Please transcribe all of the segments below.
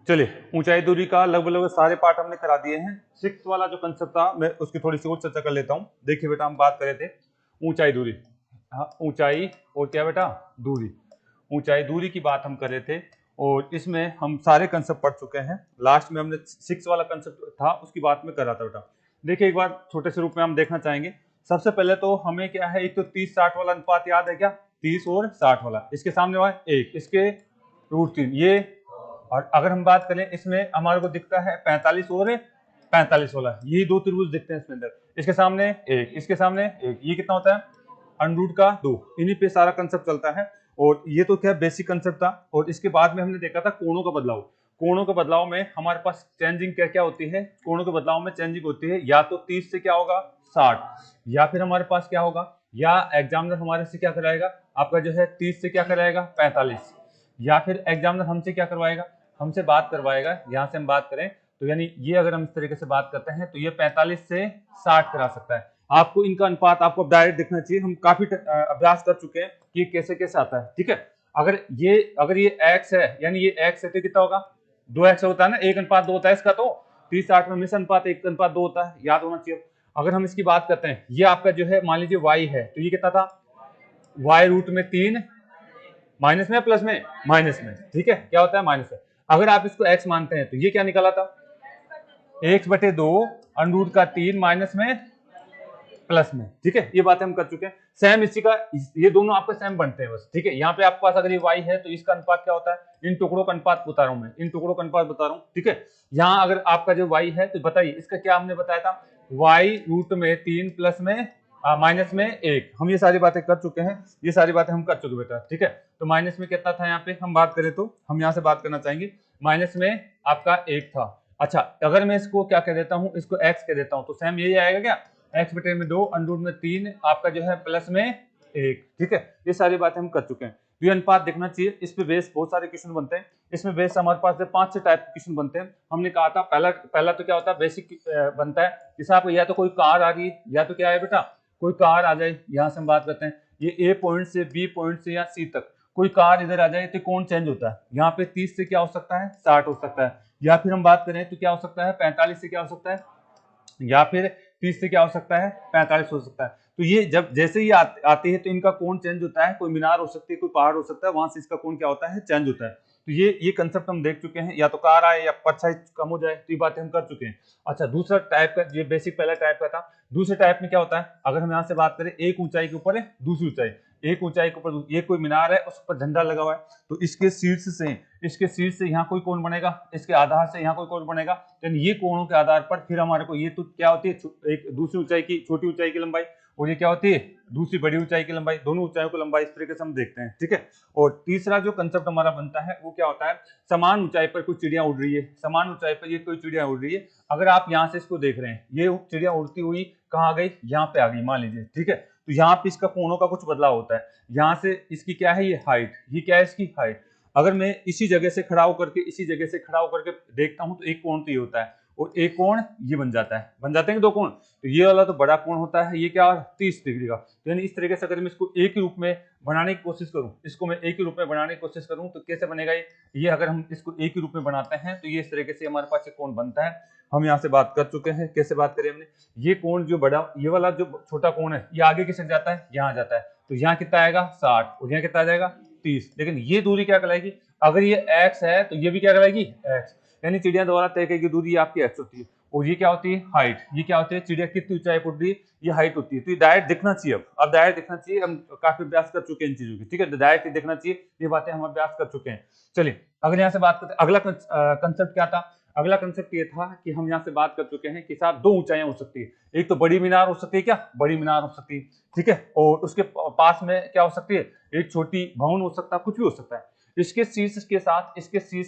चलिए, ऊंचाई दूरी का लगभग लगभग सारे पार्ट हमने करा दिए हैं। 6 वाला जो कंसेप्ट था मैं उसकी थोड़ी सी और चर्चा कर लेता हूँ। देखिए बेटा, हम बात कर रहे थे ऊंचाई दूरी। हाँ, ऊंचाई और क्या बेटा, दूरी। ऊंचाई दूरी की बात हम कर रहे थे और इसमें हम सारे कंसेप्ट पढ़ चुके हैं। लास्ट में हमने 6 वाला कंसेप्ट था, उसकी बात में कर रहा था बेटा। देखिए, एक बार छोटे से रूप में हम देखना चाहेंगे। सबसे पहले तो हमें क्या है, एक तो 30-60 वाला अनुपात याद है क्या? 30 और 60 वाला। इसके सामने हुआ 1, इसके √3 ये। और अगर हम बात करें, इसमें हमारे को दिखता है 45 और 45 वाला, यही दो त्रिभुज दिखते हैं इसके अंदर। इसके सामने 1, इसके सामने 1, ये कितना होता है? √2। इन्हीं पे सारा कंसेप्ट चलता है। और ये तो क्या बेसिक कंसेप्ट था। और इसके बाद में हमने देखा था कोणों का बदलाव। कोणों के बदलाव में हमारे पास चेंजिंग क्या क्या होती है? कोणों के बदलाव में चेंजिंग होती है या तो 30 से क्या होगा 60, या फिर हमारे पास क्या होगा, या एग्जामिनर हमारे से क्या कराएगा, आपका जो है 30 से क्या कराएगा 45, या फिर एग्जामिनर हमसे क्या करवाएगा, हमसे बात करवाएगा। यहाँ से हम बात करें तो यानी ये अगर हम इस तरीके से बात करते हैं तो ये 45 से 60 करा सकता है। आपको इनका अनुपात आपको डायरेक्ट दिखना चाहिए। हम काफी अभ्यास कर चुके हैं कि कैसे कैसे आता है। ठीक है, अगर ये x है, यानी ये x है तो कितना होगा, 2x होता है ना, 1:2 होता है इसका। तो 30-60 में हमेशा अनुपात 1:2 होता है, याद होना चाहिए। अगर हम इसकी बात करते हैं, ये आपका जो है मान लीजिए y है, तो ये कितना था, y√3 माइनस में प्लस में, माइनस में। ठीक है, क्या होता है माइनस में। अगर आप इसको x मानते हैं तो ये क्या निकला था, x/2 √3 माइनस में प्लस में। ठीक है, ये बातें हम कर चुके हैं। सेम इसी का, ये दोनों आपके सेम बनते हैं बस। ठीक है, यहाँ पे आपके पास अगर ये y है तो इसका अनुपात क्या होता है, इन टुकड़ों का अनुपात बता रहा हूं मैं, इन टुकड़ों का अनुपात बता रहा हूँ। ठीक है, यहाँ अगर आपका जो y है तो बताइए इसका क्या हमने बताया था, y√3 प्लस में माइनस में 1। हम ये सारी बातें कर चुके हैं, ये सारी बातें हम कर चुके बेटा। ठीक है, तो माइनस में कितना था, यहाँ पे हम बात करें तो हम यहाँ से बात करना चाहेंगे, माइनस में आपका 1 था। अच्छा, अगर मैं इसको क्या कह देता हूँ, इसको x कह देता हूँ, तो सेम यही आएगा क्या, x/2 √3 आपका जो है प्लस में 1। ठीक है, ये सारी बातें हम कर चुके हैं। तो ये अनुपात देखना चाहिए। इस पे बेस बहुत सारे क्वेश्चन बनते हैं। इसमें बेस हमारे पास 5 से टाइप के क्वेश्चन बनते हैं। हमने कहा था पहला तो क्या होता है, बेसिक बनता है। जैसे आपको या तो कोई कार आ रही है, या तो क्या है बेटा, कोई कार आ जाए। यहाँ से हम बात करते हैं, ये ए पॉइंट से बी पॉइंट से या सी तक कोई कार इधर आ जाए तो कौन चेंज होता है, यहाँ पे 30 से क्या हो सकता है 60 हो सकता है, या फिर हम बात करें तो क्या हो सकता है 45 से क्या हो सकता है, या फिर 30 से क्या हो सकता है 45 हो सकता है। तो ये जब जैसे ही आती है तो इनका कोण चेंज होता है। कोई मीनार हो सकती है, कोई पहाड़ हो सकता है, वहां से इसका कोण क्या होता है, चेंज होता है। तो ये कंसेप्ट हम देख चुके हैं। या तो कार आए या परछाई कम हो जाए, तो ये बातें हम कर चुके हैं। अच्छा, दूसरा टाइप का, ये बेसिक पहला टाइप का था। दूसरे टाइप में क्या होता है, अगर हम यहाँ से बात करें, एक ऊंचाई के ऊपर है दूसरी ऊंचाई, एक ऊंचाई के ऊपर ये कोई मीनार है, उस पर झंडा लगा हुआ है, तो इसके शीर्ष से यहाँ कोई कोण बनेगा, इसके आधार से यहाँ कोई कोण बनेगा। तो ये कोणों के आधार पर फिर हमारे को ये तो क्या होती है, एक दूसरी ऊंचाई की, छोटी ऊंचाई की लंबाई, और ये क्या होती है दूसरी बड़ी ऊंचाई की लंबाई, दोनों ऊंचाइयों की लंबाई इस तरीके से हम देखते हैं। ठीक है, और तीसरा जो कंसेप्ट हमारा बनता है वो क्या होता है, समान ऊंचाई पर कोई चिड़िया उड़ रही है, समान ऊंचाई पर ये कोई चिड़िया उड़ रही है। अगर आप यहाँ से इसको देख रहे हैं, ये चिड़िया उड़ती हुई कहाँ गई, यहाँ पे आ गई मान लीजिए। ठीक है, तो यहाँ पे इसका कोणों का कुछ बदलाव होता है। यहाँ से इसकी क्या है, ये हाइट, ये क्या है इसकी हाइट। अगर मैं इसी जगह से खड़ा होकर के, इसी जगह से खड़ा होकर के देखता हूं तो एक कोण तो ये होता है, और एक कोण ये बन जाता है, बन जाते हैं दो कोण। तो ये वाला तो बड़ा कोण होता है, ये क्या 30 डिग्री का। तो यानी इस तरीके से अगर मैं इसको एक ही रूप में बनाने की कोशिश करूं, इसको मैं एक ही रूप में बनाने की कोशिश करूं तो कैसे बनेगा ये अगर हम इसको एक ही रूप में बनाते हैं तो ये इस तरीके से हमारे पास एक कोण बनता है। हम यहाँ से बात कर चुके हैं, कैसे बात करें हमने, ये कोण जो बड़ा, ये वाला जो छोटा कोण है, ये आगे किसे जाता है, यहाँ जाता है। तो यहाँ कितना आएगा 60, और यहाँ कितना आ जाएगा 30। लेकिन ये दूरी क्या कहलाएगी, अगर ये x है तो ये भी क्या कहलाएगी x, यानी चिड़िया द्वारा तय की दूरी आपकी x होती है। और ये क्या होती है हाइट, ये क्या होती है, चिड़िया कितनी ऊंचाई पर उड़ रही है, ये हाइट होती है। तो ये डायरेक्ट दिखना चाहिए। अब डायरेक्ट दिखना चाहिए, हम काफी अभ्यास कर चुके हैं इन चीजों की। ठीक है, डायरेक्ट दिखना चाहिए, ये बातें हम अभ्यास कर चुके हैं। चलिए अगर यहाँ से बात करते हैं, अगला कंसेप्ट क्या था, अगला कंसेप्ट ये था कि हम यहाँ से बात कर चुके हैं कि साहब दो ऊंचाइयां हो सकती है, एक तो बड़ी मीनार हो सकती है, क्या बड़ी मीनार हो सकती है। ठीक है, और उसके पास में क्या हो सकती है, एक छोटी भवन हो सकता है, कुछ भी हो सकता है। इसके शीर्ष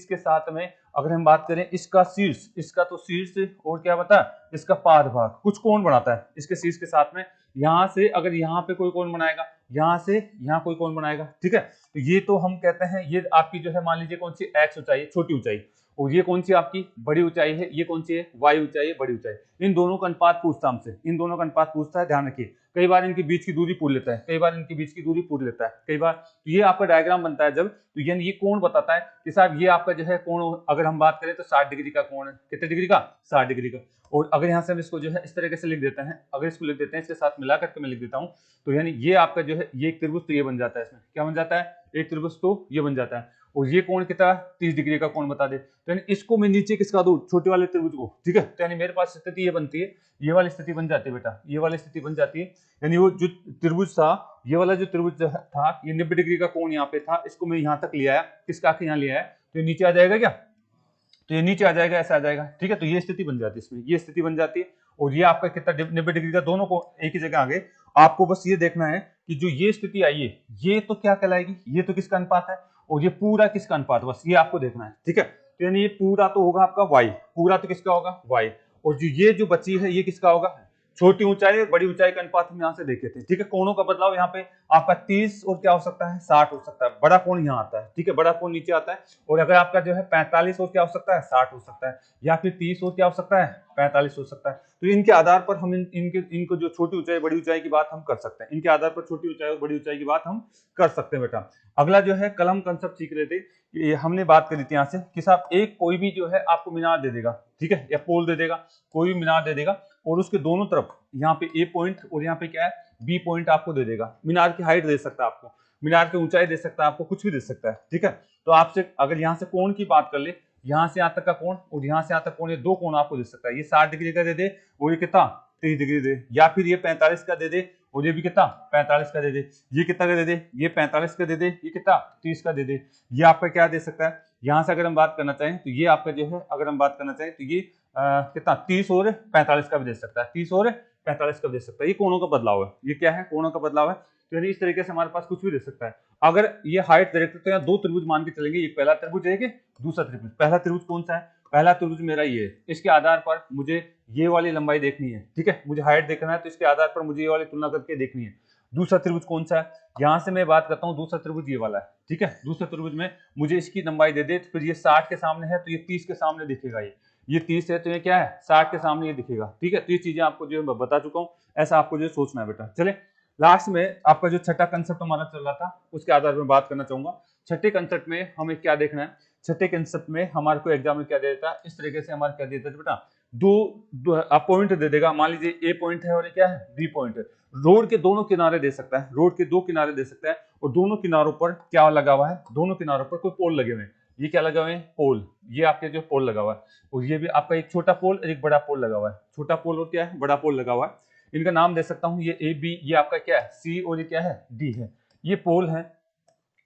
के साथ में अगर हम बात करें, इसका शीर्ष, इसका तो शीर्ष और क्या बता, इसका पाद भाग कुछ कोण बनाता है इसके शीर्ष के साथ में। यहाँ से अगर यहाँ पे कोई कोण बनाएगा, यहाँ से यहाँ कोई कोण बनाएगा। ठीक है, तो ये तो हम कहते हैं ये आपकी जो है मान लीजिए कौन सी x ऊंचाई, छोटी ऊंचाई, और ये कौन सी आपकी बड़ी ऊंचाई है, ये कौन सी है, वाई ऊंचाई है, बड़ी ऊंचाई। इन दोनों का अनुपात पूछता हमसे, इन दोनों का अनुपात पूछता है, ध्यान रखिए। कई बार इनके बीच की दूरी पूछ लेता है, कई बार इनके बीच की दूरी पूछ लेता है, कई बार। तो ये आपका डायग्राम बनता है जब, तो यानी ये कोण बताता है कि साहब ये आपका जो है कोण, अगर हम बात करें तो 60 डिग्री का कोण है। कितने डिग्री का, 60 डिग्री का। और अगर यहाँ से हम इसको जो है इस तरीके से लिख देते हैं, अगर इसको लिख देते हैं इसके साथ मिला करके मैं लिख देता हूँ, तो यानी ये आपका जो है ये एक त्रिभुज, तो ये बन जाता है, इसमें क्या बन जाता है, एक त्रिभुज, तो ये बन जाता है। और ये कोण कितना, 30 डिग्री का कोण बता दे, तो यानी इसको मैं नीचे किसका दूं, छोटे वाले त्रिभुज को, ठीक है। तो यानी मेरे पास स्थिति ये बनती है, ये वाली स्थिति बन जाती है बेटा, ये वाली स्थिति बन जाती है। यानी वो जो त्रिभुज था, ये वाला जो त्रिभुज था, ये 90 डिग्री का कोण यहाँ पे था, इसको मैं यहाँ तक ले आया, किसका आके यहाँ ले आया, तो ये नीचे आ जाएगा क्या, तो ये नीचे आ जाएगा, ऐसा आ जाएगा, ठीक है। तो ये स्थिति बन जाती है, इसमें ये स्थिति बन जाती है। और ये आपका कितना 90 डिग्री का, दोनों को एक ही जगह आ गए। आपको बस ये देखना है कि जो ये स्थिति आई है, ये तो क्या कहलाएगी, ये तो किसका अनुपात है, और ये पूरा किसका अनुपात, बस ये आपको देखना है, ठीक है। तो यानी ये पूरा तो होगा आपका वाई, पूरा तो किसका होगा, वाई। और जो ये जो बची है ये किसका होगा, छोटी ऊंचाई और बड़ी ऊंचाई का अनुपात हम यहाँ से देखे थे, ठीक है। कोणों का बदलाव यहाँ पे आपका 30 और क्या हो सकता है, 60 हो सकता है। बड़ा कोण यहाँ आता है, ठीक है, बड़ा कोण नीचे आता है। और अगर आपका जो है 45 और क्या हो सकता है, 60 हो सकता है, या फिर 30 और क्या हो सकता है, 45 हो सकता है। तो इनके आधार पर हम इनको जो छोटी ऊंचाई बड़ी ऊंचाई की बात हम कर सकते हैं, इनके आधार पर छोटी ऊंचाई और बड़ी ऊंचाई की बात हम कर सकते हैं बेटा। अगला जो है कल हम कंसेप्ट सीख रहे थे, ये हमने बात करी थी यहाँ से कि साहब एक कोई भी जो है आपको मीनार दे देगा, ठीक है, या पोल दे देगा, कोई भी मीनार दे देगा, और उसके दोनों तरफ यहाँ पे ए पॉइंट और यहाँ पे क्या है, बी पॉइंट आपको दे देगा। मीनार की हाइट दे सकता है आपको, मीनार की ऊंचाई दे सकता है आपको, कुछ भी दे सकता है, ठीक है। तो आपसे अगर यहाँ से कोण की बात कर ले, यहाँ से यहाँ तक का कोण और यहाँ से यहाँ तक कोण, ये दो कोण आपको दे सकता है। ये 60 डिग्री का दे दे और ये कितना, 30 डिग्री दे, या फिर ये 45 का दे दे और ये भी कितना, 45 का दे दे। ये कितना का दे दे, ये 45 का दे दे, ये कितना, 30 का दे दे। ये आपका क्या दे सकता है, यहाँ से अगर हम बात करना चाहें तो ये आपका जो है, अगर हम बात करना चाहें तो ये कितना, 30 और 45 का भी दे सकता है, 30 और 45 का भी दे सकता है। ये कोणों का बदलाव है, ये क्या है, कोणों का बदलाव है। तो यानी इस तरीके से हमारे पास कुछ भी दे सकता है। अगर ये हाइट डायरेक्ट, तो यहाँ दो त्रिभुज मान के चलेंगे, ये पहला त्रिभुज है, दूसरा त्रिभुज। पहला त्रिभुज कौन सा है, पहला त्रिभुज मेरा ये है, इसके आधार पर मुझे ये वाली लंबाई देखनी है, ठीक है, मुझे हाइट देखना है, तो इसके आधार पर मुझे ये वाली तुलना करके देखनी है। दूसरा त्रिभुज कौन सा है, यहां से मैं बात करता हूँ, दूसरा त्रिभुज ये वाला है, ठीक है। दूसरा त्रिभुज में मुझे इसकी लंबाई दे दे, तो फिर ये 60 के सामने है तो ये 30 के सामने दिखेगा, ये 30 है तो ये क्या है, 60 के सामने ये दिखेगा, ठीक है। तो ये चीजें आपको जो मैं बता चुका हूँ, ऐसा आपको जो सोचना है बेटा। चले लास्ट में आपका जो छठा कंसेप्ट हमारा चल रहा था, उसके आधार पर बात करना चाहूंगा। छठे कंसेप्ट में हमें क्या देखना है, छठे कंसेप्ट में हमारे को एग्जाम में क्या दे देता है, इस तरीके से हमारे क्या दे देता है बेटा, दो पॉइंट दे देगा। मान लीजिए ए पॉइंट है और ये क्या है, बी पॉइंट है। रोड के दोनों किनारे दे सकता है, रोड के दो किनारे दे सकता है, और दोनों किनारों पर क्या लगा हुआ है, दोनों किनारों पर कोई पोल लगे हुए हैं। ये क्या लगा हुए हैं, पोल, ये आपके जो पोल लगा हुआ है, और ये भी आपका एक छोटा पोल और एक बड़ा पोल लगा हुआ है। छोटा पोल और क्या है, बड़ा पोल लगा हुआ है। इनका नाम दे सकता हूँ, ये ए बी, ये आपका क्या है, सी, और ये क्या है, डी है। ये पोल है,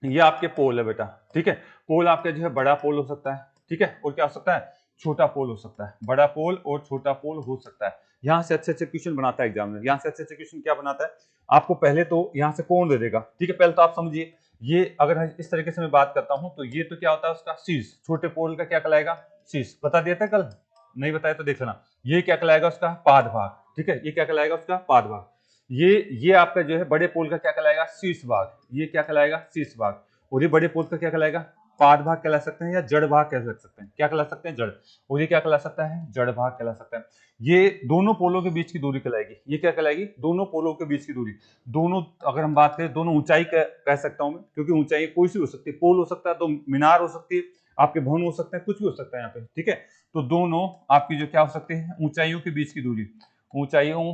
ये आपके पोल है बेटा, ठीक है। पोल आपका जो है बड़ा पोल हो सकता है, ठीक है, और क्या हो सकता है, छोटा पोल हो सकता है। बड़ा पोल और छोटा पोल हो सकता है। यहाँ से अच्छे अच्छे क्वेश्चन बनाता है एग्जाम में, यहाँ से अच्छे अच्छे क्वेश्चन क्या बनाता है, आपको पहले तो यहाँ से कोण दे देगा, ठीक है। पहले तो आप समझिए, ये अगर इस तरीके से मैं बात करता हूँ, तो ये तो क्या होता है उसका शीर्ष, छोटे पोल का क्या कहलाएगा, शीर्ष। बता दिया था कल, नहीं बताया तो देख लेना। ये क्या कहलाएगा उसका पाद भाग, ठीक है, ये क्या कहलाएगा उसका पाद भाग। ये आपका जो है बड़े पोल का क्या कहलाएगा, शीर्ष भाग, ये क्या कहलाएगा, शीर्ष भाग। और ये बड़े पोल का क्या कहलाएगा, पाद भाग कहला सकते हैं, या जड़ भाग कह सकते हैं। क्या कहला सकते हैं, जड़। और ये क्या कहला सकता है, जड़ भाग कहला सकता है। ये दोनों पोलों के बीच की दूरी कहलाएगी। ये क्या कहलाएगी, दोनों पोलों के बीच की दूरी। दोनों अगर हम बात करें, दोनों ऊंचाई कह सकता हूं मैं, क्योंकि ऊंचाई कोई सी हो सकती है, पोल हो सकता है, तो मीनार हो सकती है, आपके भवन हो सकते हैं, कुछ भी हो सकता है यहाँ पे, ठीक है। तो दोनों आपकी जो क्या हो सकते हैं, ऊंचाइयों के बीच की दूरी, ऊंचाइयों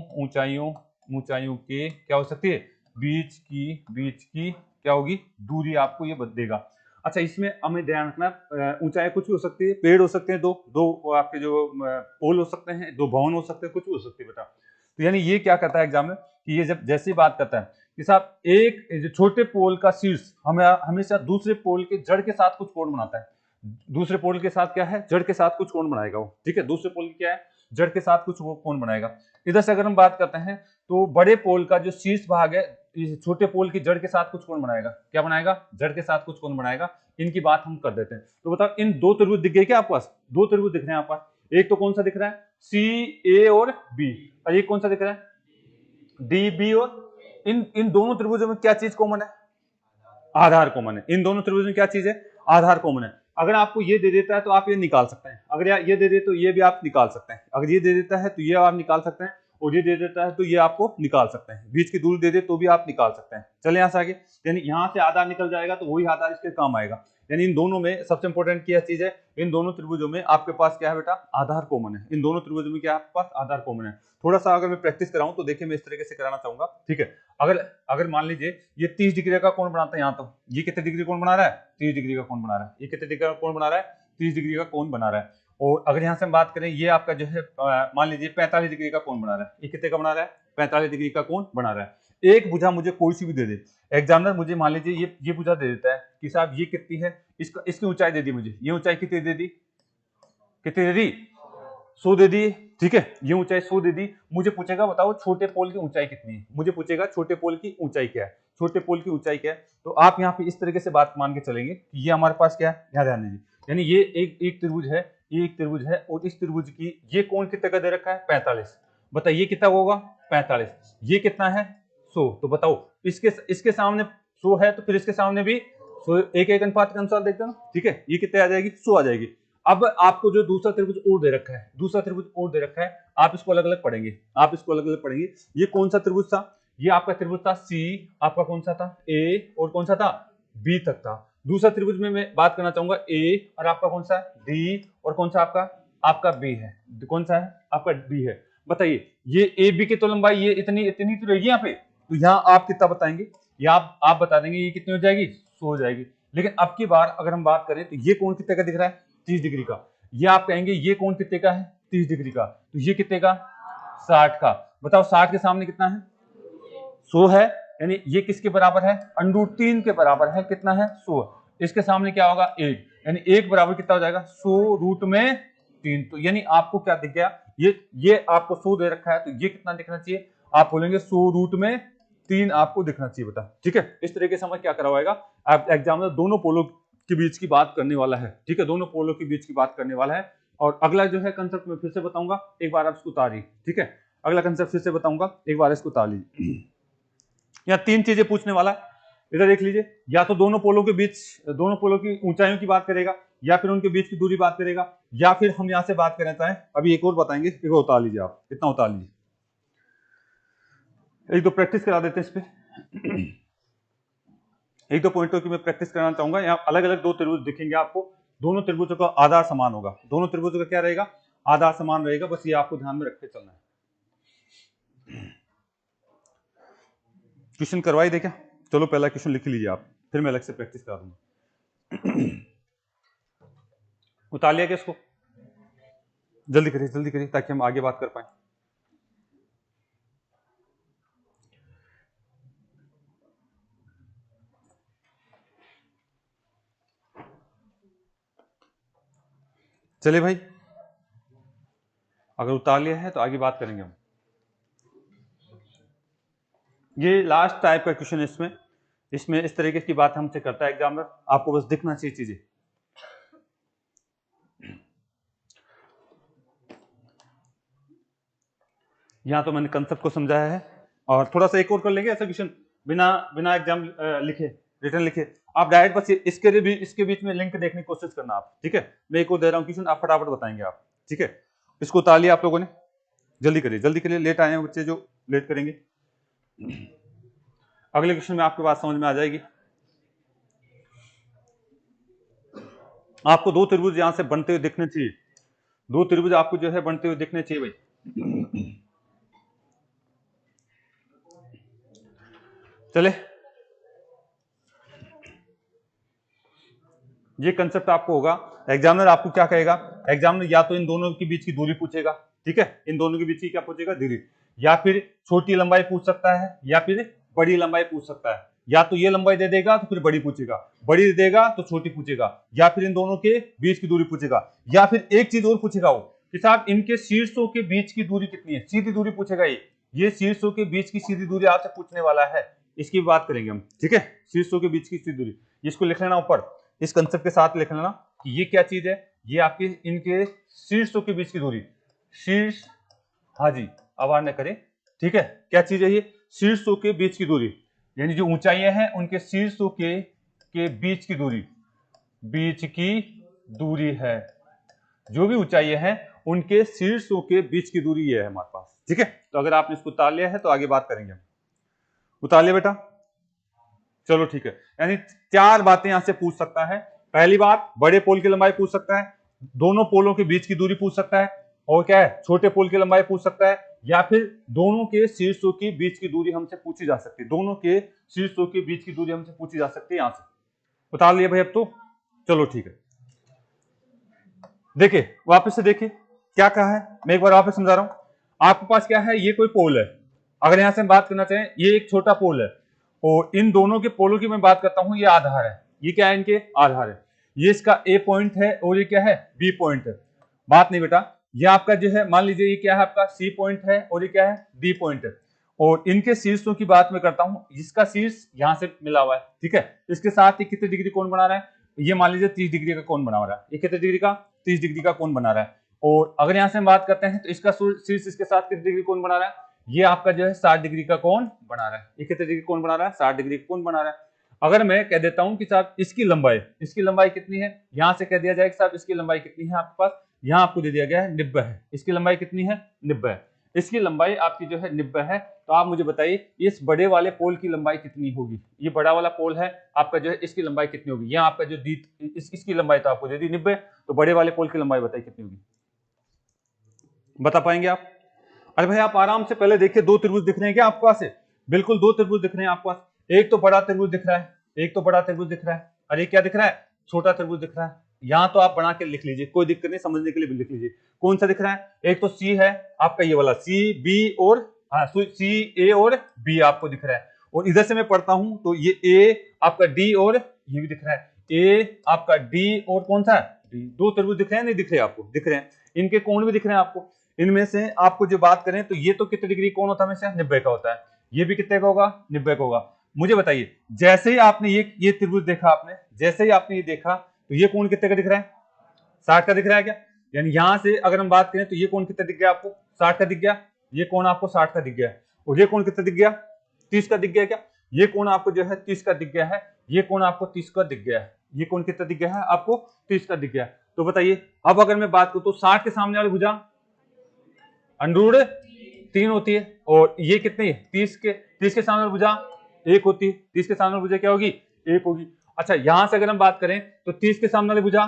के क्या हो सकती है, बीच की क्या होगी, दूरी आपको ये देगा। अच्छा, इसमें हमें ध्यान रखना, ऊंचाई कुछ भी हो सकती है, पेड़ हो सकते हैं, दो आपके जो पोल हो सकते हैं, दो भवन हो सकते हैं, कुछ भी हो सकती है बेटा। तो यानी ये क्या करता है एग्जाम में, कि ये जब जैसी बात करता है कि साहब एक छोटे पोल का शीर्ष हमेशा दूसरे पोल के जड़ के साथ कुछ कोण बनाता है। दूसरे पोल के साथ क्या है, जड़ के साथ कुछ कोण बनाएगा वो, ठीक है। दूसरे पोल क्या है, जड़ के साथ कुछ वो कोण बनाएगा। इधर से अगर हम बात करते हैं, तो बड़े पोल का जो शीर्ष भाग है, छोटे पोल की जड़ के साथ कुछ कोण बनाएगा। क्या बनाएगा, जड़ के साथ कुछ कोण बनाएगा। इनकी बात हम कर देते हैं। तो बताओ, इन दो त्रिभुज दिख गए क्या आपके पास, दो त्रिभुज दिख रहे हैं आपके पास। एक तो कौन सा दिख रहा है, सी ए और बी, और एक कौन सा दिख रहा है, डी बी। और इन दोनों त्रिभुजों में क्या चीज कॉमन है, आधार कॉमन है। इन दोनों त्रिभुजों में क्या चीज है, आधार कॉमन है। अगर आपको ये दे देता है तो आप ये निकाल सकते हैं, अगर ये दे दे तो ये भी आप निकाल सकते हैं, अगर ये दे देता है तो ये आप निकाल सकते हैं, और ये दे देता है तो ये आपको निकाल सकते हैं, बीच की दूरी दे दे तो भी आप निकाल सकते हैं। चले यहाँ से आगे, यानी यहाँ से आधार निकल जाएगा तो वही आधार इसके काम आएगा। यानी इन दोनों में सबसे इंपॉर्टेंट क्या चीज है, इन दोनों त्रिभुजों में आपके पास क्या है बेटा, आधार कॉमन है। इन दोनों त्रिभुजों में क्या है आपके पास, आधार कॉमन है। थोड़ा सा अगर मैं प्रैक्टिस कराऊं तो देखिए मैं इस तरीके से कराना चाहूंगा, ठीक है। अगर अगर मान लीजिए ये 30 डिग्री का कोण बनाता है यहाँ, तो ये कितने डिग्री कोण बना रहा है, 30 डिग्री का कोण बना रहा है। ये कितने डिग्री का कोण बना रहा है, 30 डिग्री का कोण बना रहा है। और अगर यहाँ से हम बात करें, ये आपका जो है मान लीजिए 45 डिग्री का कोण बना रहा है। ये कितने का बना रहा है, 45 डिग्री का कोण बना रहा है। एक भुजा मुझे कोई सी भी दे दे, एग्जामिनर मुझे मान लीजिए ये भुजा दे देता है कि साहब ये कितनी है, इसकी ऊंचाई दे दी मुझे, ये ऊंचाई कितनी दे दी, कितनी दे दी, 100 दे दी, ठीक है। ये ऊंचाई 100 दे दी। मुझे पूछेगा बताओ छोटे पोल की ऊंचाई कितनी है, मुझे पूछेगा छोटे पोल की ऊंचाई क्या है, छोटे पोल की ऊंचाई क्या है। तो आप यहाँ पे इस तरीके से बात मान के चलेंगे कि ये हमारे पास क्या है, यहाँ ध्यान दीजिए, यानी ये एक त्रिभुज है, ये एक त्रिभुज है, और इस त्रिभुज की ये कोण कितने का दे रखा है, 45। बताइए कितना होगा, 45। ये कितना है, 100। तो बताओ इसके सामने 100 है तो फिर इसके सामने भी 100, एक अनुपात के अनुसार देखते हैं ना, ठीक है। ये कितने आ जाएगी, 100 आ जाएगी। अब आपको जो दूसरा त्रिभुज और दे रखा है, दूसरा त्रिभुज और दे रखा है, आप इसको अलग अलग पढ़ेंगे, आप इसको अलग अलग पढ़ेंगे। ये कौन सा त्रिभुज था, ये आपका त्रिभुज था सी, आपका कौन सा था, ए, और कौन सा था, बी तक था। दूसरा त्रिभुज में मैं बात करना चाहूंगा ए, और आपका कौन सा, डी, और कौन सा आपका बी है, कौन सा है आपका बी है। बताइए ये ए बी की तो लंबाई ये इतनी इतनी तो रहेगी यहाँ पे, तो यहाँ आप कितना बताएंगे, या आप बता देंगे ये कितनी हो जाएगी, 100 हो जाएगी। लेकिन अब की बार अगर हम बात करें तो ये कोण कितने का दिख रहा है, 30 डिग्री का। ये आप कहेंगे ये कोण कितने का है, 30 डिग्री का, तो ये कितने का, 60 का। बताओ 60 के सामने कितना है, 100 है, यानी ये किसके बराबर है, √3 के बराबर है, कितना है, 100। इसके सामने क्या होगा, 1, यानी 1 बराबर कितना हो जाएगा, 100√3। तो यानी आपको क्या दिख गया, ये आपको 100 दे रखा है, तो ये कितना दिखना चाहिए, आप बोलेंगे 100√3 आपको दिखना चाहिए बेटा, ठीक है। इस तरीके से हमें क्या करवाएगा, आप एग्जाम में दोनों पोलों के बीच की बात करने वाला है, ठीक है, दोनों पोलों के बीच की बात करने वाला है। और अगला जो है कंसेप्ट मैं फिर से बताऊंगा, एक बार आप इसको उतारिए, ठीक है। अगला कंसेप्ट फिर से बताऊंगा, एक बार इसको उतार लीजिए। यहाँ 3 चीजें पूछने वाला है, इधर देख लीजिए, या तो दोनों पोलों के बीच, दोनों पोलों की ऊंचाइयों की बात करेगा, या फिर उनके बीच की दूरी बात करेगा, या फिर हम यहां से बात करना चाहें, अभी एक और बताएंगे, एक और उतार लीजिए आप, इतना उतार लीजिए, एक दो प्रैक्टिस करा देते हैं इस पे। एक दो पॉइंटों की मैं प्रैक्टिस कराना चाहूंगा। यहाँ अलग अलग 2 त्रिभुज दिखेंगे आपको, दोनों त्रिभुजों का आधार समान होगा, दोनों त्रिभुजों का क्या रहेगा, आधार समान रहेगा, बस ये आपको ध्यान में रख के चलना है। क्वेश्चन करवाई दे क्या, चलो पहला क्वेश्चन लिख लीजिए आप, फिर मैं अलग से प्रैक्टिस करा दूंगा। उतार लिया क्या इसको, जल्दी करिए ताकि हम आगे बात कर पाए। चलिए भाई, अगर उतार लिया है तो आगे बात करेंगे हम। ये लास्ट टाइप का क्वेश्चन है, इसमें इस तरीके की बात हमसे करता है एग्जामिनर, आपको बस दिखना चाहिए चीजें। यहां तो मैंने कंसेप्ट को समझाया है, और थोड़ा सा एक और कर लेंगे ऐसा क्वेश्चन, बिना एग्जाम लिखे, रिटर्न लिखे, आप डायरेक्ट बस इसके बीच में लिंक देखने की कोशिश करना आप, ठीक है। मैं एक और दे रहा हूँ क्वेश्चन, आप फटाफट बताएंगे आप, ठीक है। इसको उतार लिया आप लोगों ने, जल्दी करिए, लेट आए हैं बच्चे जो लेट करेंगे। अगले क्वेश्चन में आपके बात समझ में आ जाएगी। आपको 2 त्रिभुज यहां से बनते हुए दिखने चाहिए, 2 त्रिभुज आपको जो है बनते हुए दिखने चाहिए भाई। चले, ये कंसेप्ट आपको होगा, एग्जामिनर आपको क्या कहेगा, एग्जामिनर या तो इन दोनों के बीच की दूरी पूछेगा, ठीक है, इन दोनों के बीच की क्या पूछेगा, दूरी, या फिर छोटी लंबाई पूछ सकता है, या फिर बड़ी लंबाई पूछ सकता है। या तो ये लंबाई दे देगा तो फिर बड़ी पूछेगा, बड़ी दे देगा तो छोटी पूछेगा, या फिर इन दोनों के बीच की दूरी पूछेगा, या फिर एक चीज और पूछेगा वो कि साहब इनके शीर्षों के बीच की दूरी कितनी है, सीधी दूरी पूछेगा। ये शीर्षों के बीच की सीधी दूरी आपसे पूछने वाला है, इसकी बात करेंगे हम, ठीक है। शीर्षों के बीच की सीधी दूरी, इसको लिख लेना ऊपर, इस कंसेप्ट के साथ लिख लेना कि ये क्या चीज है, ये आपके इनके शीर्षों के बीच की दूरी, शीर्ष, हाँ जी आवाज न करें, ठीक है, क्या चीज है ये, शीर्षों के बीच की दूरी, यानी जो ऊंचाइयां हैं उनके शीर्षों के बीच की दूरी, बीच की दूरी है, जो भी ऊंचाई है उनके शीर्षों के बीच की दूरी ये है हमारे पास। ठीक है, तो अगर आपने इसको उतार लिया है तो आगे बात करेंगे। उतार लिया बेटा, चलो ठीक है। यानी 4 बातें यहां से पूछ सकता है। पहली बात, बड़े पोल की लंबाई पूछ सकता है, दोनों पोलों के बीच की दूरी पूछ सकता है, और क्या है, छोटे पोल की लंबाई पूछ सकता है, या फिर दोनों के शीर्षों के बीच की दूरी हमसे पूछी जा सकती है। दोनों के शीर्षों के बीच की दूरी हमसे पूछी जा सकती है यहां से। उतार लिया भाई अब तो, चलो ठीक है। देखिए वापस से देखिए क्या कहा है, मैं एक बार वापस समझा रहा हूं। आपके पास क्या है, ये कोई पोल है। अगर यहां से हम बात करना चाहें, ये एक छोटा पोल है, और इन दोनों के पोलों की मैं बात करता हूं, ये आधार है। ये क्या है, इनके आधार है। ये इसका ए पॉइंट है और ये क्या है, बी पॉइंट है। बात नहीं बेटा, ये आपका जो है, मान लीजिए ये क्या है, आपका सी पॉइंट है और ये क्या है, डी पॉइंट है। और इनके शीर्षों की बात मैं करता हूं, जिसका शीर्ष यहां से मिला हुआ है। ठीक है, इसके साथ ये कितने डिग्री कोण बना रहा है, ये मान लीजिए 30 डिग्री का कोण बना रहा है। ये कितने डिग्री का, 30 डिग्री का कोण बना रहा है। और अगर यहां से हम बात करते हैं तो इसका शीर्ष इसके साथ कितने डिग्री कोण बना रहा है, ये आपका जो है 60 डिग्री का कोण बना रहा है। ये कितने डिग्री कोण बना रहा है, 60 डिग्री का कोण बना रहा है। अगर मैं कह देता हूं कि साहब इसकी लंबाई कितनी है, यहां से कह दिया जाए कि साहब इसकी लंबाई कितनी है, आपके पास यहां आपको दे दिया गया है 90 है। इसकी लंबाई कितनी है, 90 है। इसकी लंबाई आपकी जो है 90 है। तो आप मुझे बताइए इस बड़े वाले पोल की लंबाई कितनी होगी। ये बड़ा वाला पोल है आपका जो है, इसकी लंबाई कितनी होगी। यहाँ आपका जो दी इसकी लंबाई तो आपको दे दी 90, तो बड़े वाले पोल की लंबाई बताइए कितनी होगी, बता पाएंगे आप। अरे भाई आप आराम से पहले देखिए, 2 त्रिभुज दिख रहे हैं क्या आपके पास है, बिल्कुल 2 त्रिभुज दिख रहे हैं आपके पास। एक तो बड़ा त्रिभुज दिख रहा है, एक तो बड़ा त्रिभुज दिख रहा है, और एक क्या दिख रहा है, छोटा त्रिभुज दिख रहा है। यहां तो आप बना के लिख लीजिए, कोई दिक्कत नहीं, समझने के लिए भी लिख लीजिए। कौन सा दिख रहा है, एक तो सी है आपका, ये वाला सी बी और सी ए और बी आपको दिख रहा है। और इधर से मैं पढ़ता हूं तो ये ए आपका डी और ये भी दिख रहा है, ए आपका डी और कौन सा है, डी। 2 त्रिभुज दिख रहे हैं, नहीं दिख रहे आपको, दिख रहे हैं। इनके कोण भी दिख रहे हैं आपको। इनमें से आपको जो बात करें तो ये तो कितने डिग्री कोण होता है, हमेशा 90 का होता है। ये भी कितने का होगा, 90 का होगा। मुझे बताइए, जैसे ही आपने ये त्रिभुज देखा, आपने जैसे ही आपने ये देखा तो ये कोण कितने का दिख रहा है, 60 का दिख रहा है क्या। यानी यहां से अगर हम बात करें तो ये कोण कितना दिख गया आपको, 60 का दिख गया। ये कोण आपको 60 का दिख गया। और ये कोण कितना दिख गया, 30 का दिख गया क्या। ये कोण आपको जो है 30 का दिख गया है। ये कोण आपको 30 का दिख गया है। ये कोण कितना दिख गया है आपको, 30 का दिख गया। तो बताइए अब अगर मैं बात करूं तो 60 के सामने वाली भुजा अंडरूट 3 होती है, और ये कितनी, 30 के सामने वाली भुजा 1 होती है। 30 के सामने वाली भुजा क्या होगी, 1 होगी। अच्छा यहां से अगर हम बात करें तो 30 के सामने वाली भुजा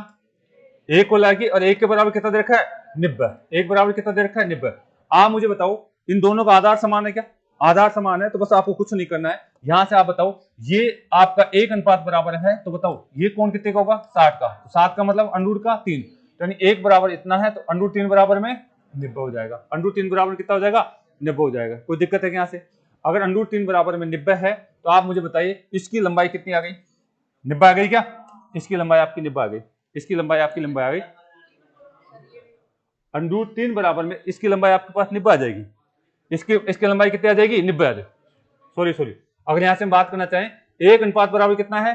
1 हो जाएगी, और 1 के बराबर कितना दे रखा है, 90। 1 बराबर कितना दे रखा है, 90। आप मुझे बताओ इन दोनों का आधार समान है क्या, आधार समान है तो बस आपको कुछ नहीं करना है। यहां से आप बताओ ये आपका 1 अनुपात बराबर है, तो बताओ ये कोण कितने का होगा, 60 का। तो 60 का मतलब अंडरूट का 3, यानी 1 बराबर इतना है, तो अंडरूट 3 बराबर में 90 हो जाएगा। अंडरूट 3 बराबर कितना हो जाएगा, 90 हो जाएगा। कोई दिक्कत है यहाँ से, अगर अंडरूट 3 बराबर में 90 है तो आप मुझे बताइए इसकी लंबाई कितनी आ गई, 90 आ गई क्या। इसकी लंबाई आपकी 90 आ गई, इसकी लंबाई आपकी लंबाई आ गई। अंडरूट 3 बराबर में इसकी लंबाई आपके पास 90 आ जाएगी। इसकी लंबाई कितनी आ जाएगी, 90 आ जाएगी। सॉरी, अगर यहां से हम बात करना चाहें 1 अनुपात बराबर कितना है,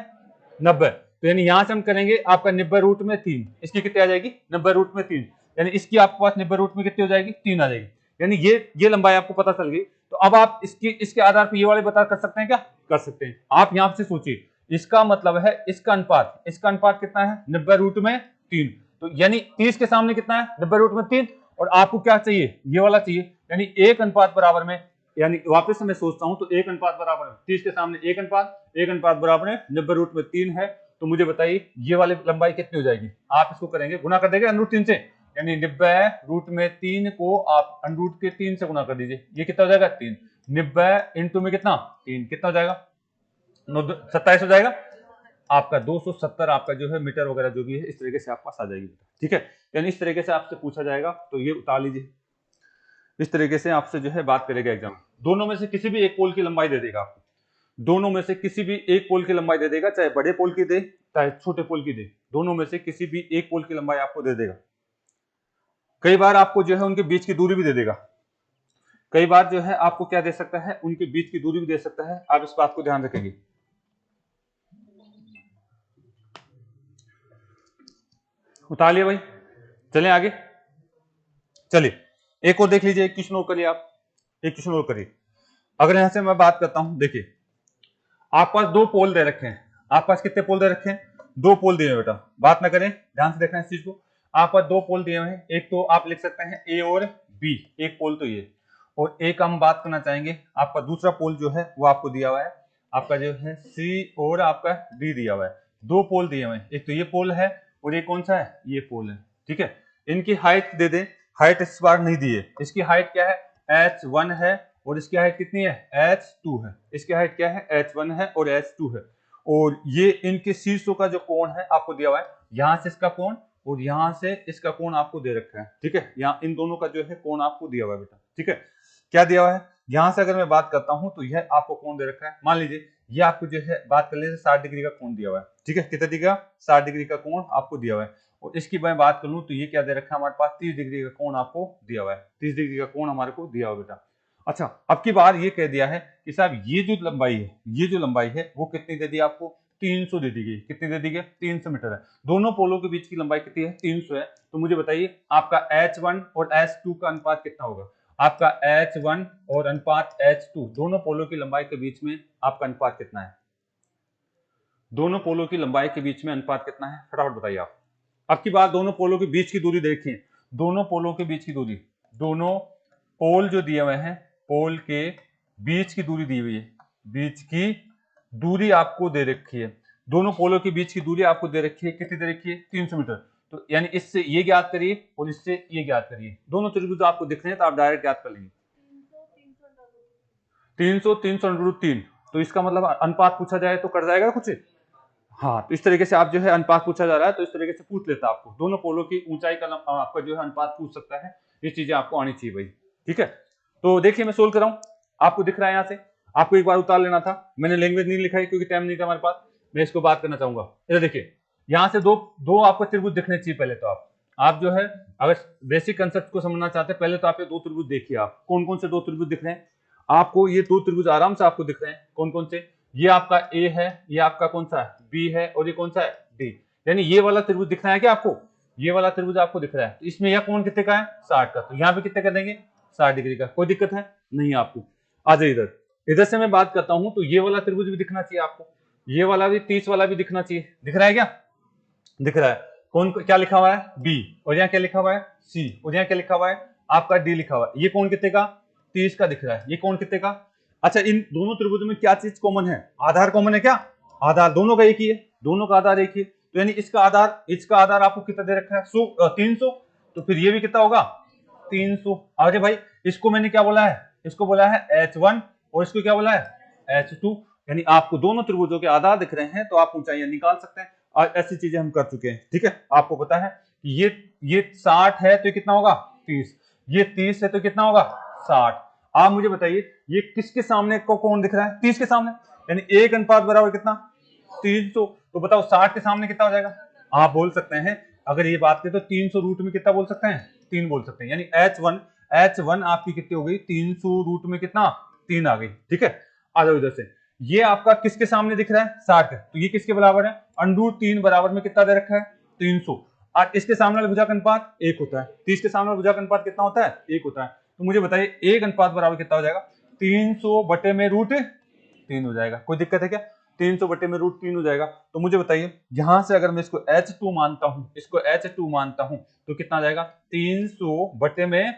90। तो यानी यहां से हम करेंगे आपका 90 रूट में 3, इसकी कितनी आ जाएगी, 90 रूट में 3, यानी इसकी आपके पास 90 रूट में कितनी हो जाएगी, 3 आ जाएगी। यानी ये लंबाई आपको पता चल गई। तो अब आप इसके आधार पर ये वाले बता कर सकते हैं क्या, कर सकते हैं। आप यहां से सोचिए, इसका मतलब है इसका अनुपात कितना है, 90 रूट में 3। तो यानी 30 के सामने कितना है, 90 रूट में 3। और आपको क्या चाहिए, ये वाला चाहिए, यानी 1 अनुपात बराबर में, यानी वापस से मैं सोचता हूं तो 1 अनुपात बराबर में 30 के सामने 1 अनुपात बराबर में 90 रूट में 3 है। तो मुझे बताइए ये वाली लंबाई कितनी हो जाएगी। आप इसको करेंगे, गुना कर देंगे अंडरूट 3 से, यानी 90 रूट में 3 को आप अंडरूट के 3 से गुना कर दीजिए। ये कितना हो जाएगा, 3। 90 इंटू में कितना, 3, कितना हो जाएगा, 27 हो जाएगा आपका। 270 आपका जो है मीटर वगैरह जो भी है, इस तरीके से आपके पास आ जाएगी। ठीक है, यानी इस तरीके से आपसे पूछा जाएगा, तो ये उतार लीजिए। इस तरीके से आपसे जो है बात करेगा एग्जाम। दोनों में से किसी भी एक पोल की लंबाई दे देगा आपको, दोनों में से किसी भी एक पोल की लंबाई दे देगा, चाहे बड़े पोल की दे चाहे छोटे पोल की दे, दोनों में से किसी भी एक पोल की लंबाई आपको दे देगा। कई बार आपको जो है उनके बीच की दूरी भी दे देगा, कई बार जो है आपको क्या दे सकता है, उनके बीच की दूरी भी दे सकता है। आप इस बात को ध्यान रखेंगे। उतार लिया भाई, चलें आगे। चलिए एक और देख लीजिए, एक क्वेश्चन और करिए आप, एक क्वेश्चन और करिए। अगर यहां से मैं बात करता हूं, देखिए आपके पास 2 पोल दे रखे हैं। आपके पास कितने पोल दे रखे हैं, दो पोल दिए हुए बेटा, बात ना करें, ध्यान से देखना इस चीज को। आपका दो पोल दिए हुए हैं, एक तो आप लिख सकते हैं ए और बी, एक पोल तो ये, और एक हम बात करना चाहेंगे आपका दूसरा पोल जो है वो आपको दिया हुआ है, आपका जो है सी और आपका डी दिया हुआ है। दो पोल दिए हुए हैं, एक तो ये पोल है और ये कौन सा है, ये पोल है, ठीक है। इनकी हाइट दे दें, हाइट इस बार नहीं दी है, इसकी हाइट क्या है h1 है और इसकी हाइट कितनी है h2 है, इसकी हाइट क्या है h1 है और h2 है। और ये इनके शीर्षों का जो कोण है आपको दिया हुआ है, यहां से इसका कोण और यहां से इसका कोण आपको दे रखा है, ठीक है। यहाँ इन दोनों का जो है कोण आपको दिया हुआ है बेटा, ठीक है। क्या दिया हुआ है, यहां से अगर मैं बात करता हूं तो यह आपको कोण दे रखा है, मान लीजिए ये आपको जो है बात कर लीजिए 60 डिग्री का कोण दिया हुआ है, ठीक है। कितना दिया, 60 डिग्री का कोण आपको दिया हुआ है। और इसकी मैं बात कर लूं तो ये क्या दे रखा है हमारे पास, 30 डिग्री का कोण आपको दिया हुआ है, 30 डिग्री का कोण हमारे को दिया हुआ बेटा। अच्छा, अब की बार ये कह दिया है कि साहब ये जो लंबाई है, ये जो लंबाई है वो कितनी दे दी आपको, 300 दे दी गई। कितनी दे दी गई, 300 मीटर है। दोनों पोलों के बीच की लंबाई कितनी है, 300 है। तो मुझे बताइए आपका H1 और H2 का अनुपात कितना होगा। आपका H1 और अनुपात H2, दोनों पोलों की लंबाई के बीच में आपका अनुपात कितना है, दोनों पोलों की लंबाई के बीच में अनुपात कितना है, फटाफट बताइए आप। अब की बात दोनों पोलों के बीच की दूरी देखिए, दोनों पोलों के बीच की दूरी, दोनों पोल जो दिए हुए हैं, पोल के बीच की दूरी दी हुई है, बीच की दूरी आपको दे रखी है, दोनों पोलों के बीच की दूरी आपको दे रखी है, कितनी दे रखी है, 300 मीटर। तो यानी इससे ये ज्ञात करिए और इससे ये ज्ञात करिए, दोनों त्रिभुज आपको दिख रहे हैं तो आप डायरेक्ट ज्ञात कर लेंगे। 300 300 √3, तो इसका मतलब अनुपात पूछा जाए तो कर जाएगा कुछ। हाँ, तो इस तरीके से आप जो है अनुपात पूछा जा रहा है तो इस तरीके से पूछ लेता है आपको, दोनों पोलों की ऊंचाई का आपका जो है अनुपात पूछ सकता है, ये चीजें आपको आनी चाहिए भाई, ठीक है। तो देखिए मैं सोल्व कर रहा हूँ, आपको दिख रहा है यहाँ से, आपको एक बार उतार लेना था, मैंने लैंग्वेज नहीं लिखा है क्योंकि टाइम नहीं था हमारे पास, मैं इसको बात करना चाहूंगा। इधर देखिए, यहाँ से दो आपको त्रिभुज दिखने चाहिए। पहले तो आप जो है अगर बेसिक कंसेप्ट को समझना चाहते हैं, पहले तो आप ये दो त्रिभुज देखिए, आप कौन कौन से दो त्रिभुज दिख रहे हैं आपको, ये दो त्रिभुज आराम से आपको दिख रहे हैं, कौन कौन से, ये आपका ए है, ये आपका कौन सा है बी है, और ये कौन सा है डी। यानी ये वाला त्रिभुज दिख रहा है क्या आपको, ये वाला त्रिभुज आपको दिख रहा है, तो इसमें यह कोण कितने का है 60 का, तो यहाँ पे कितने कर देंगे 60 डिग्री का, कोई दिक्कत है नहीं आपको। आ जाइए इधर, इधर से मैं बात करता हूं तो ये वाला त्रिभुज भी दिखना चाहिए आपको, ये वाला भी 30 वाला भी दिखना चाहिए, दिख रहा है क्या, दिख रहा है। कौन क्या लिखा हुआ है बी, और यहाँ क्या लिखा हुआ है सी, और यहाँ क्या लिखा हुआ है आपका डी लिखा हुआ है। ये कौन कितने का 30 का दिख रहा है, ये कौन कितने का। अच्छा, इन दोनों त्रिभुजों में क्या चीज कॉमन है, आधार कॉमन है क्या, आधार दोनों का एक ही है, दोनों का आधार एक ही है, तो यानी इसका आधार आपको कितना दे रखा है 300, तो फिर ये भी कितना होगा 300। अरे भाई इसको मैंने क्या बोला है, इसको बोला है H1 और इसको क्या बोला है H2, यानी आपको दोनों त्रिभुजों के आधार दिख रहे हैं तो आप ऊंचाइयां निकाल सकते हैं, और ऐसी चीजें हम कर चुके हैं, ठीक है। आपको पता है कि ये 60 है तो कितना होगा 30, ये 30 है तो कितना होगा 60। आप मुझे बताइए ये किसके सामने को कौन दिख रहा है 30 के सामने, यानी एक अनुपात बराबर कितना 300, तो बताओ 60 के सामने कितना हो जाएगा। आप बोल सकते हैं अगर ये बात करें तो 300 रूट में कितना बोल सकते हैं 3 बोल सकते हैं, यानी H1 आपकी कितनी हो गई 300 रूट में कितना 3 आ गई, ठीक है। आ जाओ इधर से, ये आपका किसके सामने दिख रहा है 60, तो ये किसके बराबर है √3 बराबर में कितना दे रखा है 300, और इसके सामने वाला भुजाक अनुपात 1 होता है, 30 के सामने वाला भुजाक अनुपात कितना होता है 1 होता है। तो मुझे बताइए एक अनुपात बराबर कितना हो जाएगा 300 बटे में √3 हो जाएगा, कोई दिक्कत है क्या 300 बटे में √3 हो जाएगा। तो मुझे बताइए यहां से अगर मैं इसको H2 मानता हूं, इसको H2 मानता हूं तो कितना आ जाएगा 300 बटे में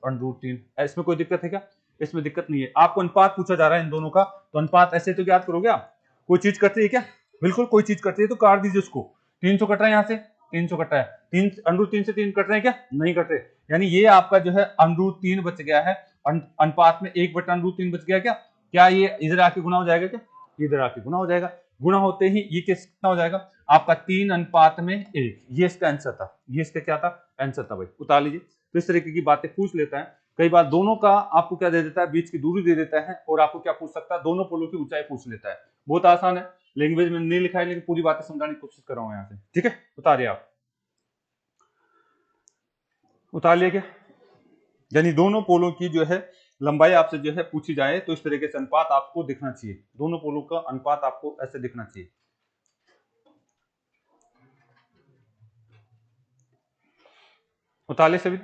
√3, इसमें कोई दिक्कत है क्या, इसमें दिक्कत नहीं है। आपको अनुपात पूछा जा रहा है इन दोनों का, तो अनुपात ऐसे तो याद करोगे आप, कोई चीज करती है क्या, बिल्कुल कोई चीज करती है तो काट दीजिए उसको, 300 कट रहा है यहाँ से 300 कट रहा है, 3 से 3 कट रहे हैं क्या, नहीं कट रहे, यानी ये आपका जो है √3 बच गया है, अनुपात में 1 बटा √3 बच गया क्या ये इधर आके गुना हो जाएगा क्या, इधर आके गुना हो जाएगा, गुना होते ही ये कितना हो जाएगा आपका 3:1, ये इसका आंसर था, ये इसका क्या था आंसर था भाई, उतार लीजिए। तो इस तरीके की बातें पूछ लेता है, कई बार दोनों का आपको क्या दे देता है बीच की दूरी दे देता है, और आपको क्या पूछ सकता है दोनों पोलों की ऊंचाई पूछ लेता है, बहुत आसान है, लैंग्वेज में नहीं लिखा है लेकिन पूरी बातें समझाने की कोशिश कर रहा हूं यहाँ से, ठीक है। उतारिए आप, उतार लिया क्या, यानी दोनों पोलों की जो है लंबाई आपसे जो है पूछी जाए तो इस तरीके से अनुपात आपको दिखना चाहिए, दोनों पोलों का अनुपात आपको ऐसे दिखना चाहिए। उतार सभी,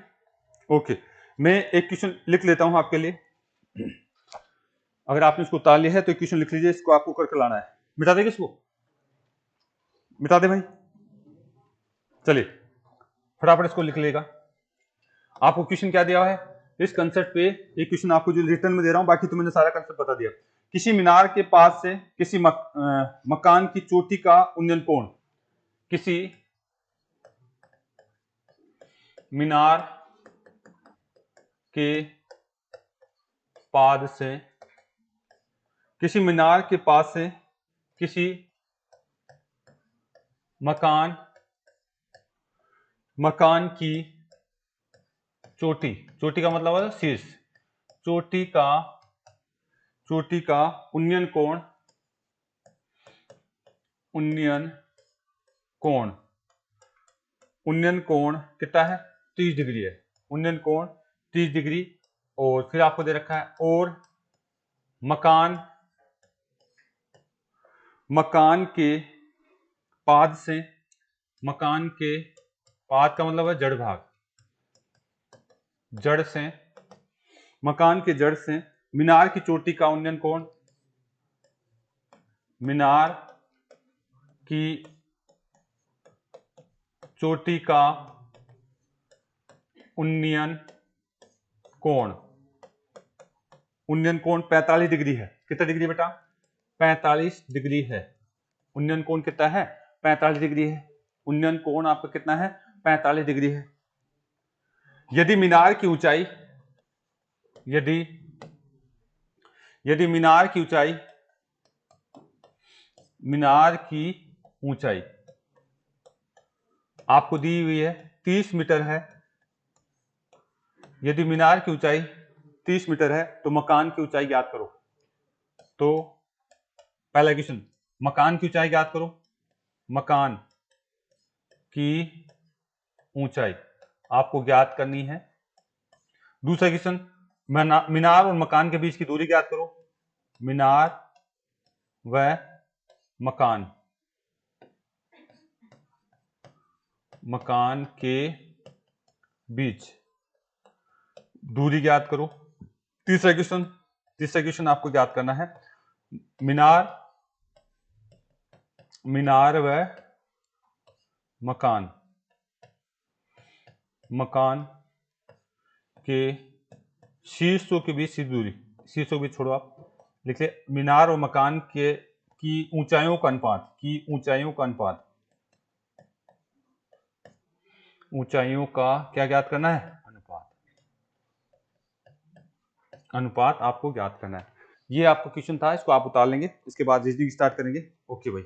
ओके। मैं एक क्वेश्चन लिख लेता हूं आपके लिए, अगर आपने इसको उतार लिया है तो एक क्वेश्चन लिख लीजिए, इसको आपको करके लाना है, मिटा देंगे इसको, मिटा दे भाई, चलिए फटाफट इसको लिख लेगा। आपको क्वेश्चन क्या दिया है इस कंसेप्ट पे, एक क्वेश्चन आपको जो रिटर्न में दे रहा हूं, बाकी तो मैंने सारा कंसेप्ट बता दिया। किसी मीनार के पास से किसी मकान की चोटी का उन्नयन कोण, किसी मीनार के पाद से, किसी मीनार के पास से किसी मकान की चोटी, चोटी का मतलब है शीर्ष, चोटी का उन्नयन कोण कितना है 30 डिग्री है, उन्नयन कोण 30 डिग्री। और फिर आपको दे रखा है और मकान के पाद से, मकान के पाद का मतलब है जड़ भाग, जड़ से, मकान के जड़ से मीनार की चोटी का उन्नयन कोण, मीनार की चोटी का उन्नयन कोण 45 डिग्री है। कितना डिग्री बेटा 45 डिग्री है। उन्नयन कोण कितना है 45 डिग्री है। उन्नयन कोण आपका कितना है 45 डिग्री है। यदि मीनार की ऊंचाई, यदि मीनार की ऊंचाई आपको दी हुई है 30 मीटर है, यदि मीनार की ऊंचाई 30 मीटर है तो मकान की ऊंचाई ज्ञात करो। तो पहला क्वेश्चन, मकान की ऊंचाई ज्ञात करो, मकान की ऊंचाई आपको ज्ञात करनी है। दूसरा क्वेश्चन, मीनार और मकान के बीच की दूरी ज्ञात करो, मीनार व मकान के बीच दूरी ज्ञात करो। तीसरा क्वेश्चन आपको ज्ञात करना है मीनार व मकान के शीर्षों के बीच की दूरी, शीर्षों के बीच छोड़ो आप लिख ले, मीनार और मकान के की ऊंचाइयों का अनुपात, ऊंचाइयों का क्या ज्ञात करना है अनुपात आपको ज्ञात करना है। ये आपका क्वेश्चन था, इसको आप उतार लेंगे, इसके बाद रीजनिंग स्टार्ट करेंगे। ओके भाई।